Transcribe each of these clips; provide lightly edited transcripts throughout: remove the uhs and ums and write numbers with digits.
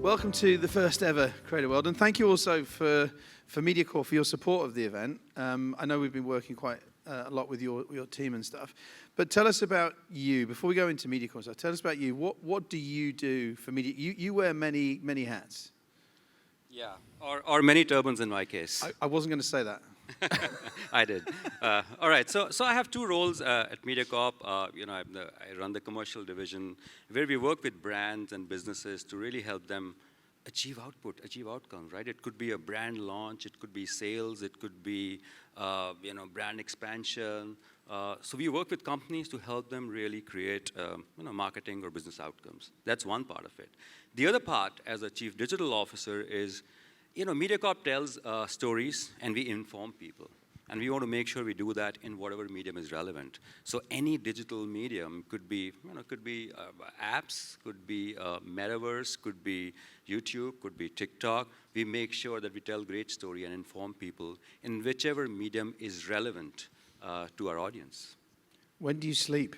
Welcome to the first ever CreatorWorld, and thank you also for Mediacorp for your support of the event. I know we've been working quite a lot with your team and stuff, but tell us about you before we go into Mediacorp stuff. Tell us about you. What do you do for media? You wear many hats. Yeah, or many turbans in my case. I wasn't going to say that. I did. All right, so I have two roles at Mediacorp. I run the commercial division, where we work with brands and businesses to really help them achieve output, achieve outcomes, right? It could be a brand launch, it could be sales, it could be brand expansion. So we work with companies to help them really create marketing or business outcomes. That's one part of it. The other part, as a chief digital officer, is Mediacorp tells stories and we inform people. And we want to make sure we do that in whatever medium is relevant. So any digital medium could be apps, could be metaverse, could be YouTube, could be TikTok. We make sure that we tell great story and inform people in whichever medium is relevant to our audience. When do you sleep?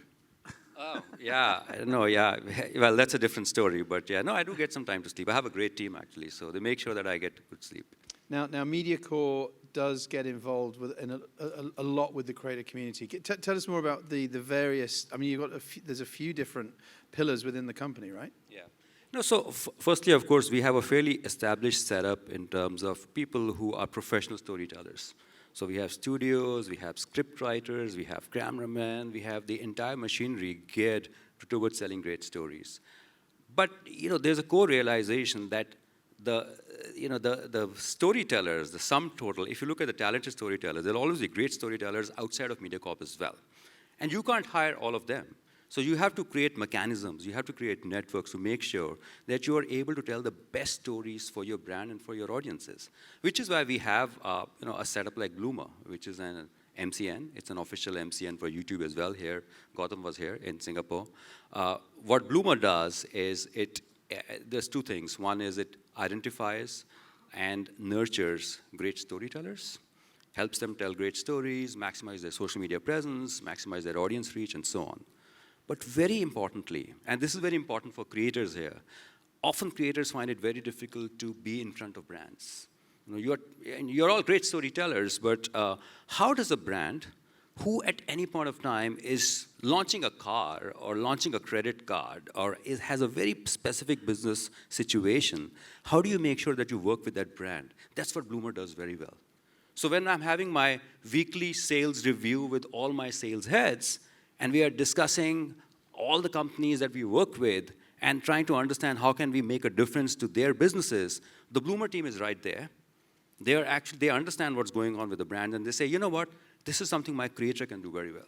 Oh, yeah, no, yeah. Well, that's a different story, but yeah, no, I do get some time to sleep. I have a great team, actually, so they make sure that I get good sleep. Now Mediacorp does get involved with a lot with the creator community. Tell us more about the various. I mean, you've got there's a few different pillars within the company, right? Yeah. No, so firstly, of course, we have a fairly established setup in terms of people who are professional storytellers. So we have studios, we have script writers, we have cameramen, we have the entire machinery geared towards selling great stories. But there's a core realization that the storytellers, the sum total, if you look at the talented storytellers, there'll always be great storytellers outside of Mediacorp as well. And you can't hire all of them. So you have to create mechanisms, you have to create networks to make sure that you are able to tell the best stories for your brand and for your audiences. Which is why we have a setup like Bloomer, which is an MCN. It's an official MCN for YouTube as well here. Gautam was here in Singapore. What Bloomer does is there's two things. One is it identifies and nurtures great storytellers, helps them tell great stories, maximize their social media presence, maximize their audience reach, and so on. But very importantly, and this is very important for creators here, often creators find it very difficult to be in front of brands. You're all great storytellers, but how does a brand who at any point of time is launching a car or launching a credit card or has a very specific business situation, how do you make sure that you work with that brand? That's what Bloomer does very well. So when I'm having my weekly sales review with all my sales heads, and we are discussing all the companies that we work with and trying to understand how can we make a difference to their businesses, the Bloomer team is right there. They understand what's going on with the brand, and they say, you know what? This is something my creator can do very well.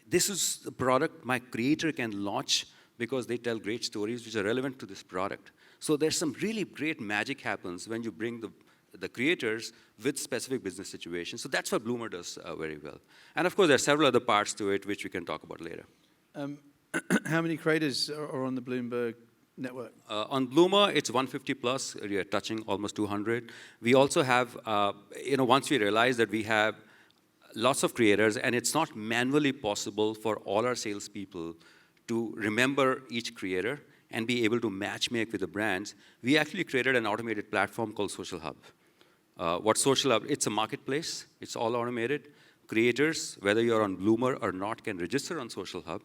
This is the product my creator can launch because they tell great stories which are relevant to this product. So there's some really great magic happens when you bring the creators with specific business situations. So that's what Bloomer does very well. And of course, there are several other parts to it which we can talk about later. How many creators are on the Bloomberg network? On Bloomer, it's 150 plus. We are touching almost 200. We also have, once we realize that we have lots of creators, and it's not manually possible for all our salespeople to remember each creator and be able to matchmake with the brands, we actually created an automated platform called Social Hub. What Social Hub? It's a marketplace. It's all automated. Creators, whether you're on Bloomer or not, can register on Social Hub.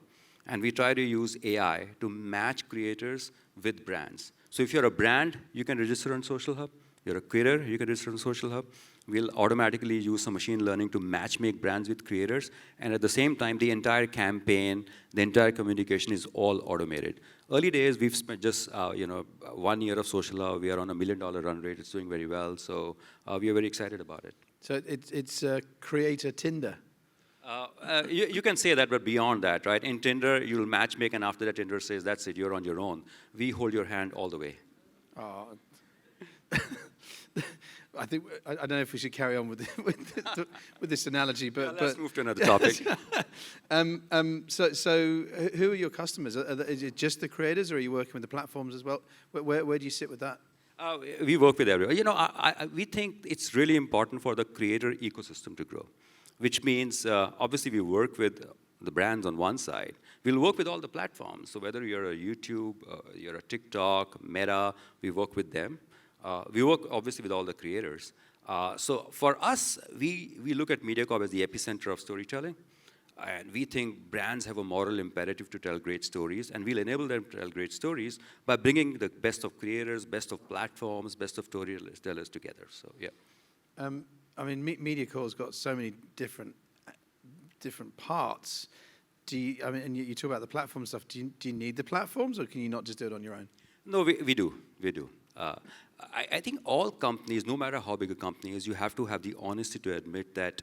And we try to use AI to match creators with brands. So if you're a brand, you can register on Social Hub. You're a creator, you can register on Social Hub. We'll automatically use some machine learning to match-make brands with creators. And at the same time, the entire campaign, the entire communication is all automated. Early days, we've spent just 1 year of Social Hub. We are on $1 million run rate. It's doing very well. So we are very excited about it. So it's creator Tinder. You can say that, but beyond that, right? In Tinder, you'll matchmake, and after that, Tinder says, that's it, you're on your own. We hold your hand all the way. I don't know if we should carry on with this analogy, but let's move to another topic. So who are your customers? Is it just the creators, or are you working with the platforms as well? Where do you sit with that? We work with everyone. We think it's really important for the creator ecosystem to grow, which means obviously we work with the brands on one side. We'll work with all the platforms. So whether you're a YouTube, you're a TikTok, Meta, we work with them. We work obviously with all the creators. So for us, we look at Mediacorp as the epicenter of storytelling. And we think brands have a moral imperative to tell great stories, and we'll enable them to tell great stories by bringing the best of creators, best of platforms, best of storytellers together. So, yeah. I mean, Mediacorp's got so many different parts. I mean, and you talk about the platform stuff. Do you need the platforms, or can you not just do it on your own? No, we do. I think all companies, no matter how big a company is, you have to have the honesty to admit that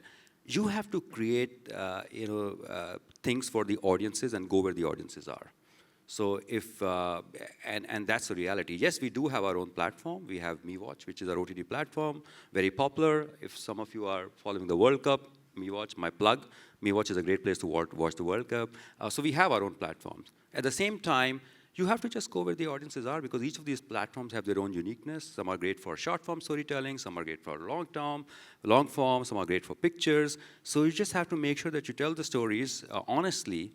you have to create, things for the audiences and go where the audiences are. So if, and that's the reality. Yes, we do have our own platform. We have MeWatch, which is our OTT platform, very popular. If some of you are following the World Cup, MeWatch, my plug, MeWatch is a great place to watch the World Cup. So we have our own platforms. At the same time, you have to just go where the audiences are, because each of these platforms have their own uniqueness. Some are great for short-form storytelling, some are great for long-form, some are great for pictures. So you just have to make sure that you tell the stories honestly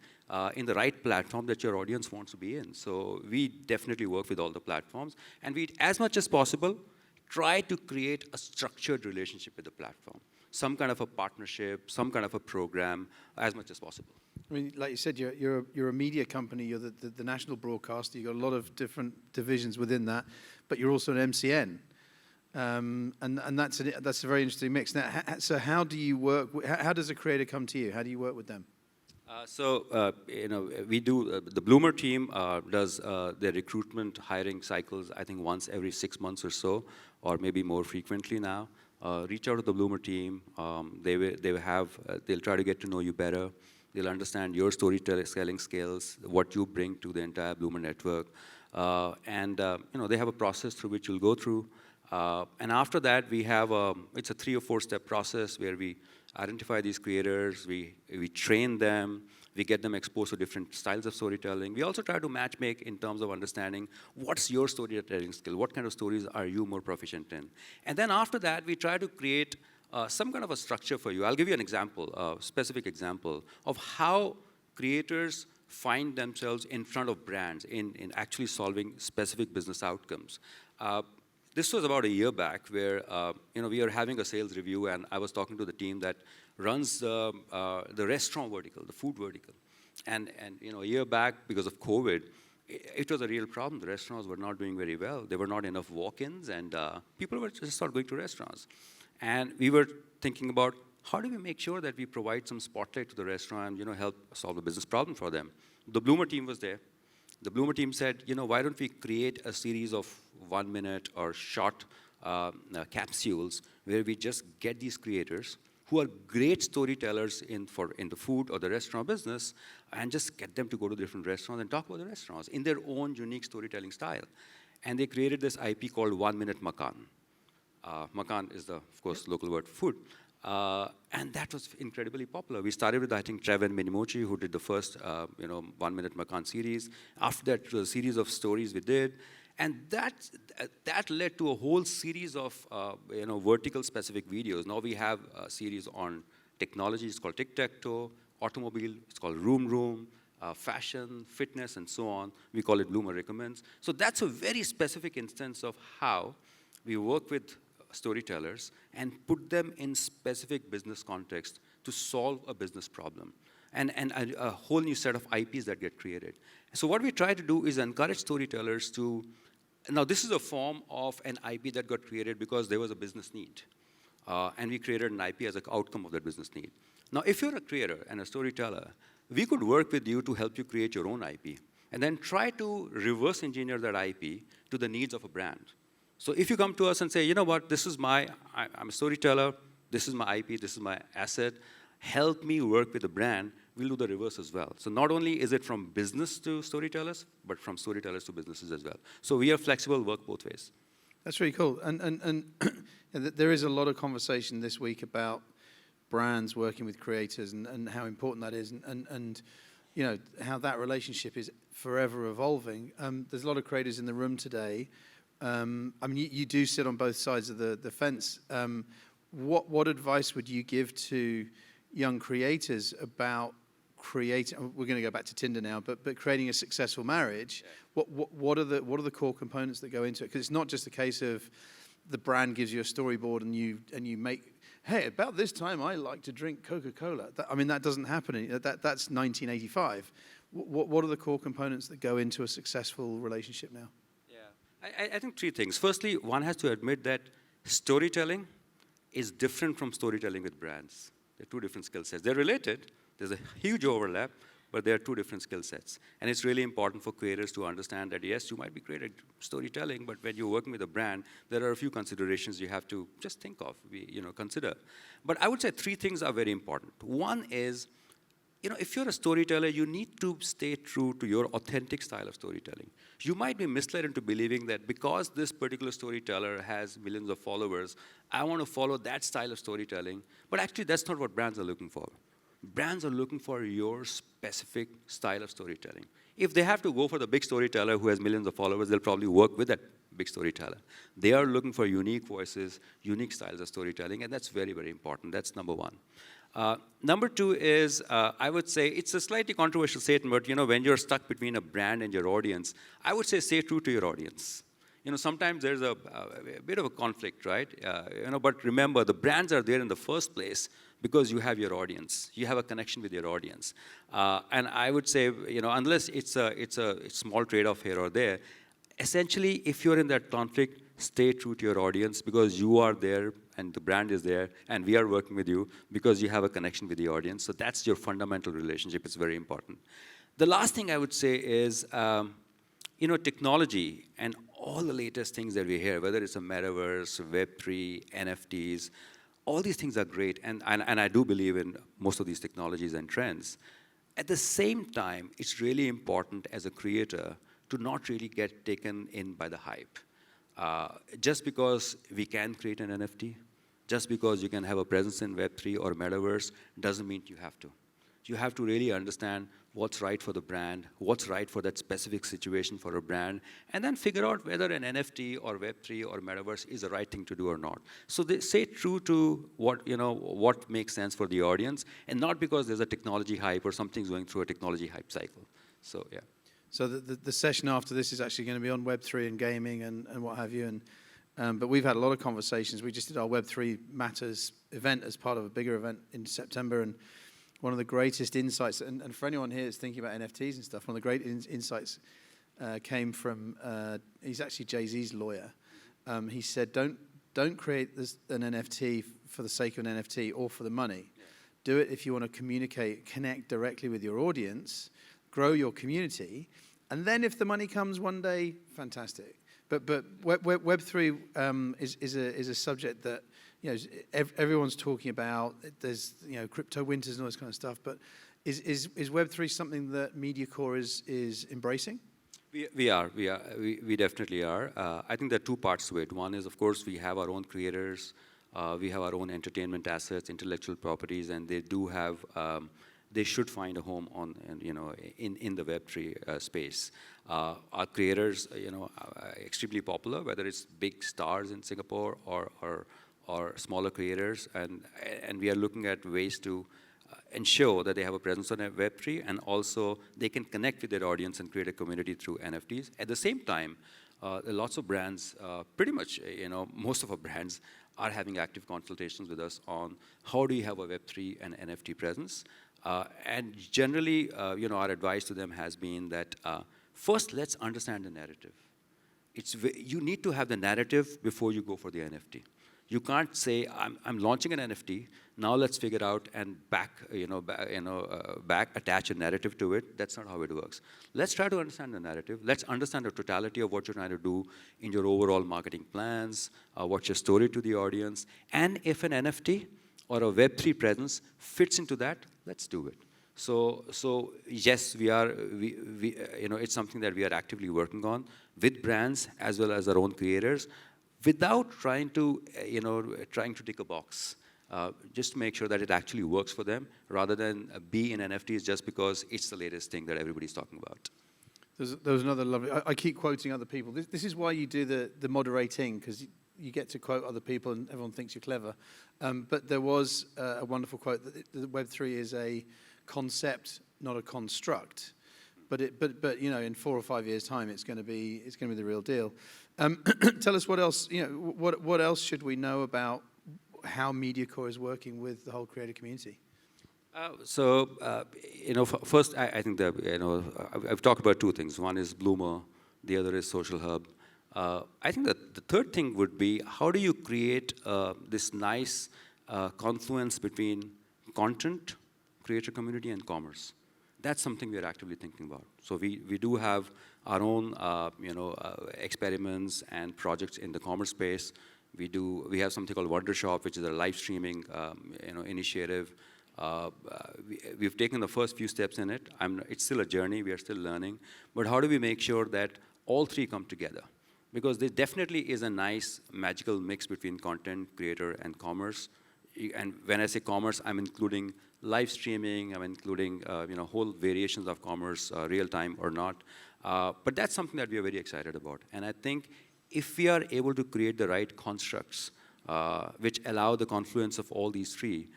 in the right platform that your audience wants to be in. So we definitely work with all the platforms, and we, as much as possible, try to create a structured relationship with the platform. Some kind of a partnership, some kind of a program, as much as possible. I mean, like you said, you're a media company. You're the national broadcaster. You've got a lot of different divisions within that, but you're also an MCN, and that's a very interesting mix. Now, so how do you work? How does a creator come to you? How do you work with them? We do. The Bloomer team does their recruitment hiring cycles. I think once every 6 months or so, or maybe more frequently now. Reach out to the Bloomer team. They'll try to get to know you better. They'll understand your storytelling skills, what you bring to the entire Bloomer network. They have a process through which you'll go through. And after that, we have it's a 3 or 4 step process where we identify these creators, we train them, we get them exposed to different styles of storytelling. We also try to matchmake in terms of understanding what's your storytelling skill, what kind of stories are you more proficient in. And then after that, we try to create some kind of a structure for you. I'll give you an example, a specific example of how creators find themselves in front of brands in actually solving specific business outcomes. This was about a year back where we were having a sales review, and I was talking to the team that runs the restaurant vertical, the food vertical. And a year back, because of COVID, it was a real problem. The restaurants were not doing very well. There were not enough walk-ins, and people were just not going to restaurants. And we were thinking about how do we make sure that we provide some spotlight to the restaurant, help solve a business problem for them. The Bloomer team was there. The Bloomer team said, why don't we create a series of 1 minute or short capsules where we just get these creators who are great storytellers in the food or the restaurant business, and just get them to go to different restaurants and talk about the restaurants in their own unique storytelling style. And they created this IP called 1 Minute Makan. Makan is of course, local word for food. And that was incredibly popular. We started with, I think, Trevor Minimochi, who did the first, 1 Minute Makan series. After that, it was a series of stories we did. And that led to a whole series of, vertical specific videos. Now we have a series on technology. It's called Tic-Tac-Toe. Automobile, it's called Room. Fashion, fitness, and so on. We call it Bloomer Recommends. So that's a very specific instance of how we work with storytellers and put them in specific business context to solve a business problem. And a whole new set of IPs that get created. So what we try to do is encourage storytellers to, now this is a form of an IP that got created because there was a business need. And we created an IP as an outcome of that business need. Now if you're a creator and a storyteller, we could work with you to help you create your own IP. And then try to reverse engineer that IP to the needs of a brand. So if you come to us and say, you know what, I'm a storyteller, this is my IP, this is my asset, help me work with a brand, we'll do the reverse as well. So not only is it from business to storytellers, but from storytellers to businesses as well. So we are flexible, work both ways. That's really cool. And there is a lot of conversation this week about brands working with creators and how important that is and how that relationship is forever evolving. There's a lot of creators in the room today. You do sit on both sides of the fence. What advice would you give to young creators about creating, we're going to go back to Tinder now, but creating a successful marriage, what are the core components that go into it? Because it's not just a case of the brand gives you a storyboard and you make, hey, about this time I like to drink Coca-Cola. I mean, that doesn't happen. That's 1985. What are the core components that go into a successful relationship now? Yeah, I think three things. Firstly, one has to admit that storytelling is different from storytelling with brands. They're two different skill sets. They're related. There's a huge overlap, but they are two different skill sets. And it's really important for creators to understand that, yes, you might be great at storytelling, but when you're working with a brand, there are a few considerations you have to just think of, consider. But I would say three things are very important. One is, if you're a storyteller, you need to stay true to your authentic style of storytelling. You might be misled into believing that because this particular storyteller has millions of followers, I want to follow that style of storytelling. But actually, that's not what brands are looking for. Brands are looking for your specific style of storytelling. If they have to go for the big storyteller who has millions of followers, they'll probably work with that big storyteller. They are looking for unique voices, unique styles of storytelling, and that's very, very important. That's number one. Number two is, I would say, it's a slightly controversial statement, but when you're stuck between a brand and your audience, I would say stay true to your audience. Sometimes there's a bit of a conflict, right? But remember, the brands are there in the first place because you have your audience. You have a connection with your audience. And I would say, unless it's a small trade-off here or there, essentially, if you're in that conflict, stay true to your audience because you are there and the brand is there and we are working with you because you have a connection with the audience. So that's your fundamental relationship. It's very important. The last thing I would say is, technology and all the latest things that we hear, whether it's a metaverse, Web3, NFTs, all these things are great, and I do believe in most of these technologies and trends. At the same time, it's really important as a creator to not really get taken in by the hype. Just because we can create an NFT, just because you can have a presence in Web3 or Metaverse, doesn't mean you have to. You have to really understand what's right for the brand, what's right for that specific situation for a brand, and then figure out whether an NFT or Web3 or Metaverse is the right thing to do or not. So they stay true to what makes sense for the audience, and not because there's a technology hype or something's going through a technology hype cycle. So, yeah. So the session after this is actually going to be on Web3 and gaming and what have you. But we've had a lot of conversations. We just did our Web3 Matters event as part of a bigger event in September, and one of the greatest insights, and for anyone here that's thinking about NFTs and stuff, one of the great insights came from, he's actually Jay-Z's lawyer. He said, don't create an NFT for the sake of an NFT or for the money. Yeah. Do it if you want to connect directly with your audience, grow your community, and then if the money comes one day, fantastic. But Web3 is a subject that everyone's talking about. There's crypto winters and all this kind of stuff. But is Web3 something that Mediacorp is embracing? We definitely are. I think there are two parts to it. One is, of course, we have our own creators, we have our own entertainment assets, intellectual properties, and they do have. They should find a home in the Web3 space. Our creators, are extremely popular, whether it's big stars in Singapore or smaller creators, and we are looking at ways to ensure that they have a presence on Web3, and also they can connect with their audience and create a community through NFTs. At the same time, lots of brands, pretty much, most of our brands are having active consultations with us on how do you have a Web3 and NFT presence. And generally, our advice to them has been that first, let's understand the narrative. You need to have the narrative before you go for the NFT. You can't say, I'm launching an NFT, now let's figure out and attach a narrative to it. That's not how it works. Let's try to understand the narrative. Let's understand the totality of what you're trying to do in your overall marketing plans, what's your story to the audience, and if an NFT or a Web3 presence fits into that, let's do it. So yes, it's something that we are actively working on with brands as well as our own creators, without trying to tick a box, just to make sure that it actually works for them, rather than be in NFTs just because it's the latest thing that everybody's talking about. There was another lovely. I keep quoting other people. This is why you do the moderating, because you get to quote other people and everyone thinks you're clever. But there was a wonderful quote that Web3 is a concept, not a construct. But you know, in 4 or 5 years' time, it's going to be the real deal. Tell us what else. You know, what else should we know about how Mediacorp is working with the whole creator community? You know, first, I think that, you know, I've talked about two things. One is Bloomer, the other is Social Hub. I think that the third thing would be, how do you create this nice confluence between content, creator community, and commerce? That's something we are actively thinking about. So we do have our own, you know, experiments and projects in the commerce space. We have something called Wondershop, which is a live streaming, you know, initiative. We've taken the first few steps in it. It's still a journey. We are still learning. But how do we make sure that all three come together? Because there definitely is a nice magical mix between content, creator, and commerce. And when I say commerce, I'm including live streaming. I'm including you know, whole variations of commerce, real time or not. But that's something that we are very excited about. And I think if we are able to create the right constructs which allow the confluence of all these three,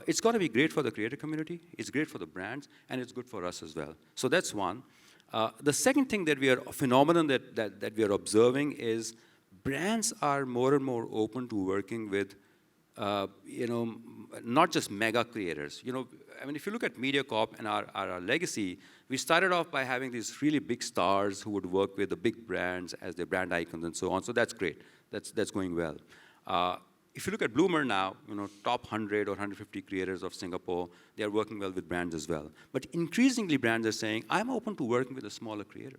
it's going to be great for the creator community, it's great for the brands, and it's good for us as well. So that's one. The second thing that we are, a phenomenon that we are observing is brands are more and more open to working with, you know, not just mega creators. You know, I mean, if you look at Mediacorp and our legacy, we started off by having these really big stars who would work with the big brands as their brand icons and so on. So that's great. That's going well. If you look at Bloomer now, you know, top 100 or 150 creators of Singapore, they are working well with brands as well. But increasingly, brands are saying, I'm open to working with a smaller creator.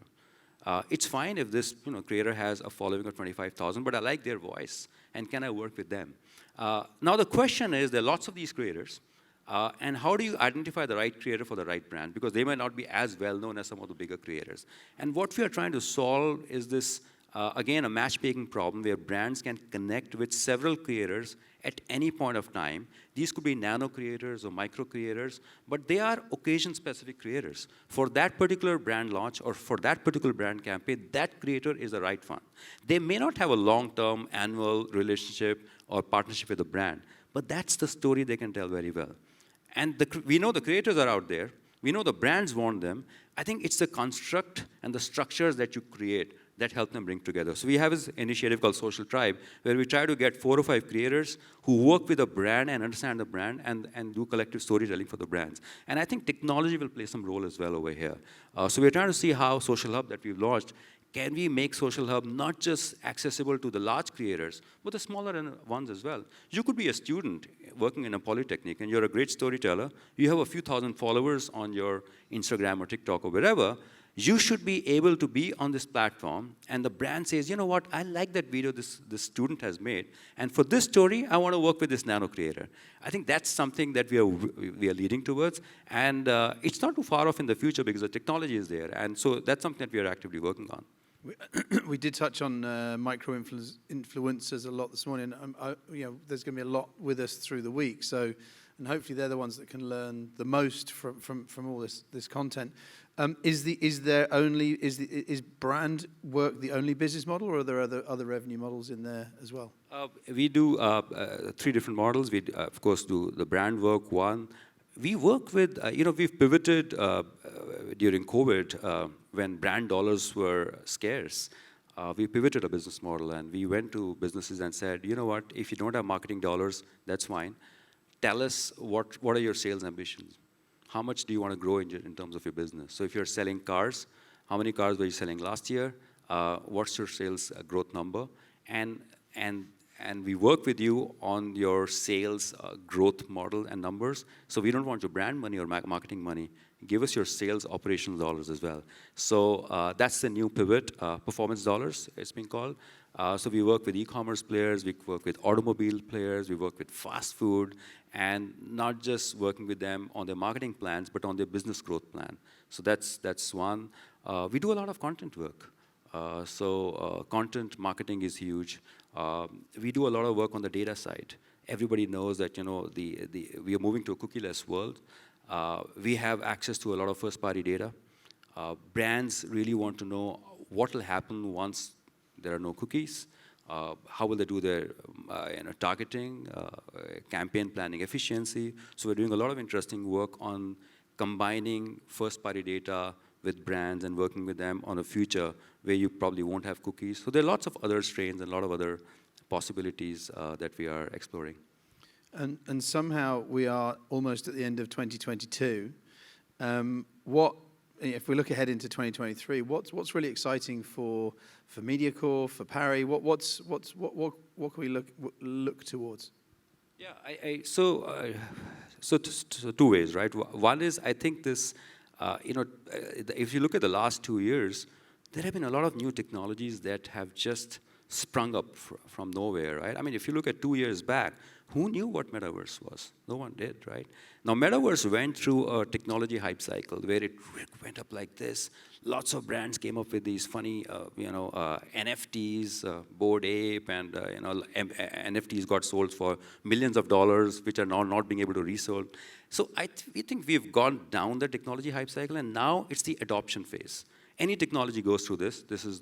It's fine if this, you know, creator has a following of 25,000, but I like their voice, and can I work with them? Now the question is, there are lots of these creators, and how do you identify the right creator for the right brand? Because they might not be as well known as some of the bigger creators. And what we are trying to solve is this, again, a matchmaking problem where brands can connect with several creators at any point of time. These could be nano creators or micro creators, but they are occasion-specific creators. For that particular brand launch or for that particular brand campaign, that creator is the right one. They may not have a long-term annual relationship or partnership with the brand, but that's the story they can tell very well. And we know the creators are out there. We know the brands want them. I think it's the construct and the structures that you create that help them bring together. So we have this initiative called Social Tribe, where we try to get 4 or 5 creators who work with a brand and understand the brand and do collective storytelling for the brands. And I think technology will play some role as well over here. So we're trying to see how Social Hub that we've launched, can we make Social Hub not just accessible to the large creators, but the smaller ones as well? You could be a student working in a polytechnic, and you're a great storyteller. You have a few thousand followers on your Instagram or TikTok or wherever. You should be able to be on this platform, and the brand says, you know what, I like that video this student has made, and for this story, I want to work with this nano creator. I think that's something that we are leading towards, and it's not too far off in the future because the technology is there, and so that's something that we are actively working on. We did touch on micro-influencers a lot this morning. You know, there's going to be a lot with us through the week, so, and hopefully they're the ones that can learn the most from all this content. Is brand work the only business model, or are there other revenue models in there as well? We do 3 different models. We, of course, do the brand work one. We work with, you know, we've pivoted during COVID when brand dollars were scarce. We pivoted a business model, and we went to businesses and said, you know what, if you don't have marketing dollars, that's fine. Tell us what are your sales ambitions? How much do you want to grow in terms of your business? So if you're selling cars, how many cars were you selling last year? What's your sales growth number? And we work with you on your sales growth model and numbers. So we don't want your brand money or marketing money. Give us your sales operational dollars as well. So that's the new pivot, performance dollars, it's been called. So we work with e-commerce players, we work with automobile players, we work with fast food, and not just working with them on their marketing plans, but on their business growth plan. So that's one. We do a lot of content work. Content marketing is huge. We do a lot of work on the data side. Everybody knows that, you know, we are moving to a cookieless world. We have access to a lot of first-party data. Brands really want to know what will happen once there are no cookies. How will they do their targeting, campaign planning efficiency? So we're doing a lot of interesting work on combining first-party data with brands and working with them on a future where you probably won't have cookies. So there are lots of other strains and a lot of other possibilities that we are exploring. And somehow we are almost at the end of 2022. If we look ahead into 2023, what's really exciting for Mediacorp, for Parry? What can we look towards? Yeah, so two ways, right? One is I think this, if you look at the last 2 years, there have been a lot of new technologies that have just sprung up from nowhere, right? I mean, if you look at 2 years back, who knew what Metaverse was? No one did, right? Now, Metaverse went through a technology hype cycle where it went up like this. Lots of brands came up with these funny, NFTs, Bored Ape, and NFTs got sold for millions of dollars, which are now not being able to resold. So we think we've gone down the technology hype cycle, and now it's the adoption phase. Any technology goes through this. This is,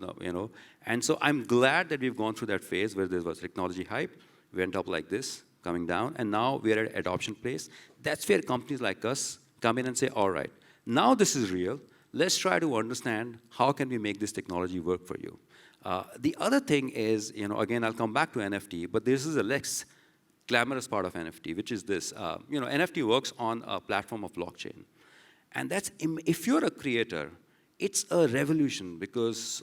and so I'm glad that we've gone through that phase where there was technology hype, went up like this, coming down, and now we're at adoption phase. That's where companies like us come in and say, all right, now this is real. Let's try to understand how can we make this technology work for you. The other thing is, again, I'll come back to NFT, but this is a less glamorous part of NFT, which is this. NFT works on a platform of blockchain. And that's, if you're a creator, it's a revolution because,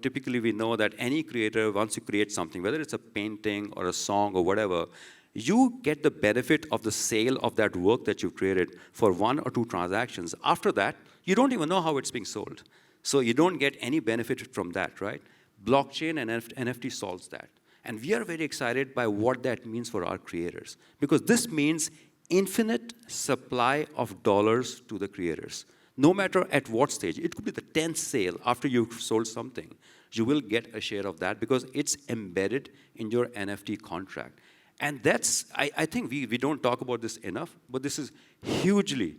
typically we know that any creator, once you create something, whether it's a painting or a song or whatever, you get the benefit of the sale of that work that you've created for 1 or 2 transactions. After that, you don't even know how it's being sold. So you don't get any benefit from that, right? Blockchain and NFT solves that. And we are very excited by what that means for our creators. Because this means infinite supply of dollars to the creators. No matter at what stage, it could be the 10th sale after you've sold something, you will get a share of that because it's embedded in your NFT contract. And that's, I think we don't talk about this enough, but this is hugely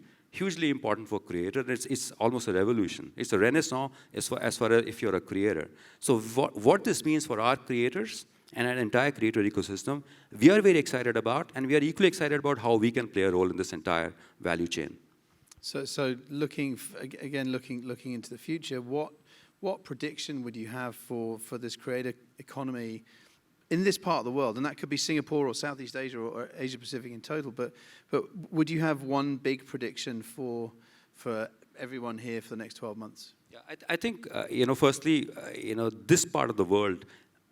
important for creators. It's almost a revolution. It's a renaissance as far as if you're a creator. So what this means for our creators and an entire creator ecosystem, we are very excited about, and we are equally excited about how we can play a role in this entire value chain. So looking into the future, what prediction would you have for this creator economy in this part of the world? And that could be Singapore or Southeast Asia or Asia Pacific in total. But would you have one big prediction for everyone here for the next 12 months? Yeah, I think firstly, this part of the world,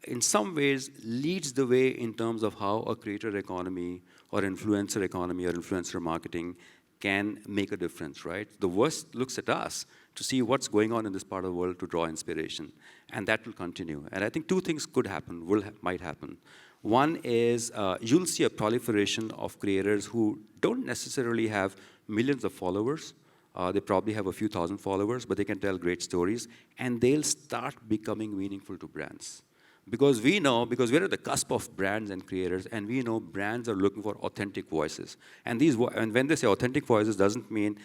in some ways, leads the way in terms of how a creator economy or influencer marketing can make a difference, right? The West looks at us to see what's going on in this part of the world to draw inspiration, and that will continue. And I think 2 things could happen, might happen. One is you'll see a proliferation of creators who don't necessarily have millions of followers. They probably have a few thousand followers, but they can tell great stories, and they'll start becoming meaningful to brands. Because we're at the cusp of brands and creators, and we know brands are looking for authentic voices. And when they say authentic voices, doesn't mean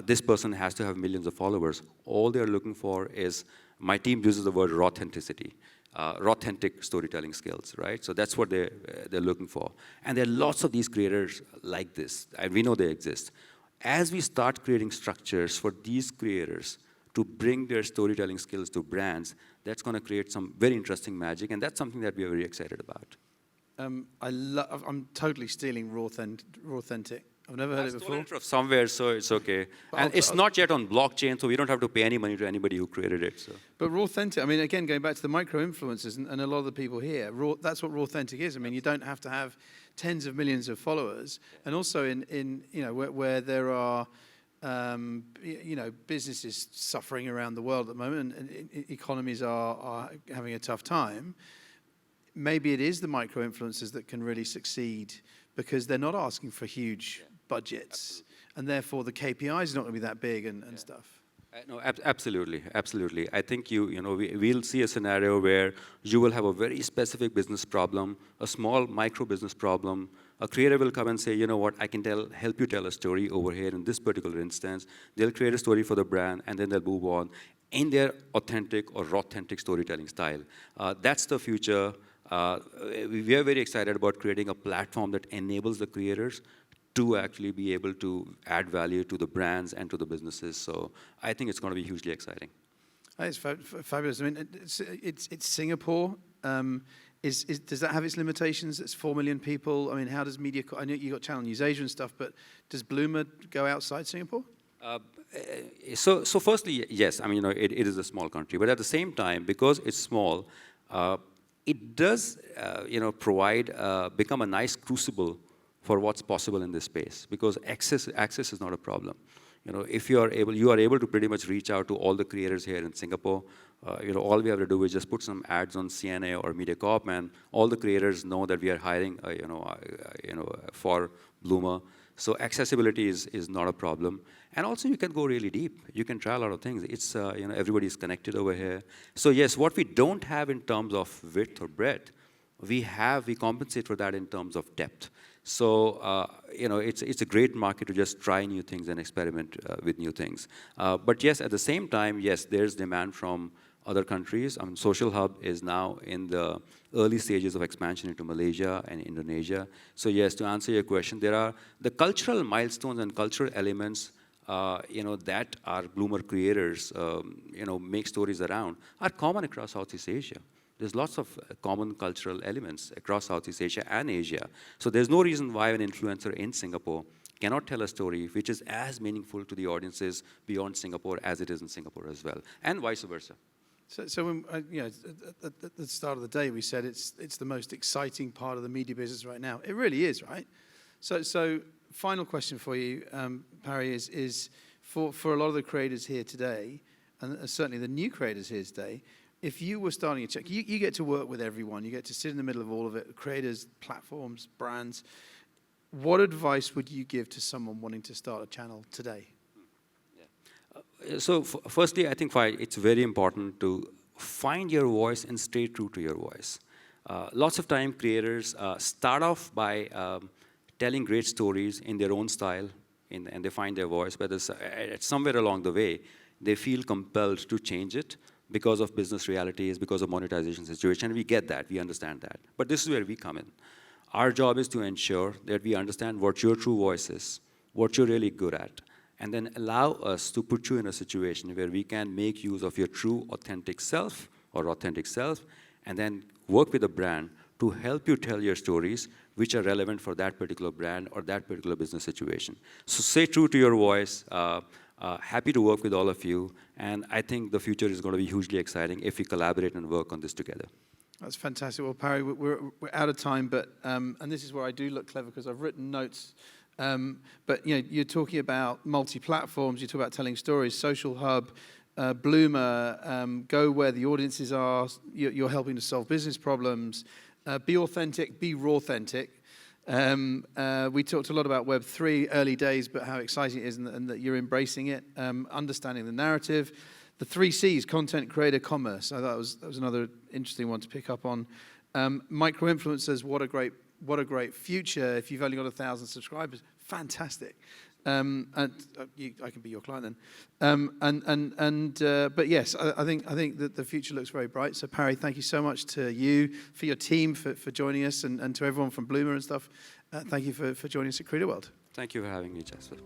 this person has to have millions of followers. All they're looking for is, my team uses the word authenticity, authentic storytelling skills, right? So that's what they're looking for. And there are lots of these creators like this, and we know they exist. As we start creating structures for these creators to bring their storytelling skills to brands, that's going to create some very interesting magic, and that's something that we are very excited about. I'm totally stealing raw authentic. I've never heard it before. I stole it from somewhere, so it's okay. And it's not yet on blockchain, so we don't have to pay any money to anybody who created it. So. But raw authentic, I mean, again, going back to the micro-influencers and a lot of the people here, that's what raw authentic is. I mean, you don't have to have tens of millions of followers. And also in where there are businesses suffering around the world at the moment, and economies are having a tough time. Maybe it is the micro-influencers that can really succeed because they're not asking for huge budgets, and therefore the KPI is not going to be that big and stuff. No, absolutely. I think we'll see a scenario where you will have a very specific business problem, a small micro business problem. A creator will come and say, you know what, I can help you tell a story over here in this particular instance. They'll create a story for the brand, and then they'll move on in their authentic or authentic storytelling style. That's the future. We are very excited about creating a platform that enables the creators to actually be able to add value to the brands and to the businesses. So I think it's going to be hugely exciting. It's fabulous. I mean, it's Singapore. Does that have its limitations? It's 4 million people. I mean, how does Mediacorp? I know you got Channel News Asia and stuff, but does Bloomer go outside Singapore? So firstly, yes. I mean, it is a small country, but at the same time, because it's small, it does, provide, become a nice crucible for what's possible in this space. Because access is not a problem. If you are able to pretty much reach out to all the creators here in Singapore. All we have to do is just put some ads on CNA or Mediacorp, and all the creators know that we are hiring, for Bloomer. So accessibility is not a problem. And also you can go really deep. You can try a lot of things. It's, everybody's connected over here. So yes, what we don't have in terms of width or breadth, we compensate for that in terms of depth. So, it's a great market to just try new things and experiment with new things. But yes, at the same time, yes, there's demand from other countries. Social Hub is now in the early stages of expansion into Malaysia and Indonesia. So yes, to answer your question, there are the cultural milestones and cultural elements that our Bloomer creators, make stories around are common across Southeast Asia. There's lots of common cultural elements across Southeast Asia and Asia. So there's no reason why an influencer in Singapore cannot tell a story which is as meaningful to the audiences beyond Singapore as it is in Singapore as well, and vice versa. So when, at the start of the day, we said it's the most exciting part of the media business right now. It really is, right? So final question for you, Parry, is for a lot of the creators here today, and certainly the new creators here today, if you were starting a check, you get to work with everyone. You get to sit in the middle of all of it, creators, platforms, brands. What advice would you give to someone wanting to start a channel today? So firstly, I think it's very important to find your voice and stay true to your voice. Lots of time creators start off by telling great stories in their own style, and they find their voice, but somewhere along the way, they feel compelled to change it because of business realities, because of monetization situation. We get that, we understand that. But this is where we come in. Our job is to ensure that we understand what your true voice is, what you're really good at, and then allow us to put you in a situation where we can make use of your true authentic self, and then work with a brand to help you tell your stories which are relevant for that particular brand or that particular business situation. So stay true to your voice. Happy to work with all of you, and I think the future is going to be hugely exciting if we collaborate and work on this together. That's fantastic. Well, Parry, we're out of time, but and this is where I do look clever because I've written notes. But you're talking about multi-platforms. You talk about telling stories. Social Hub, Bloomer, go where the audiences are. You're helping to solve business problems. Be authentic. Be raw-authentic. We talked a lot about Web3 early days, but how exciting it is and that you're embracing it, understanding the narrative. The 3 C's, content, creator, commerce. I thought that was another interesting one to pick up on. Micro-influencers, what a great future. If you've only got 1,000 subscribers, fantastic. And I can be your client then. But yes, I think that the future looks very bright. So Parry, thank you so much to you, for your team, for joining us, and to everyone from Bloomer and stuff. Thank you for joining us at CreatorWorld. Thank you for having me, Jasper.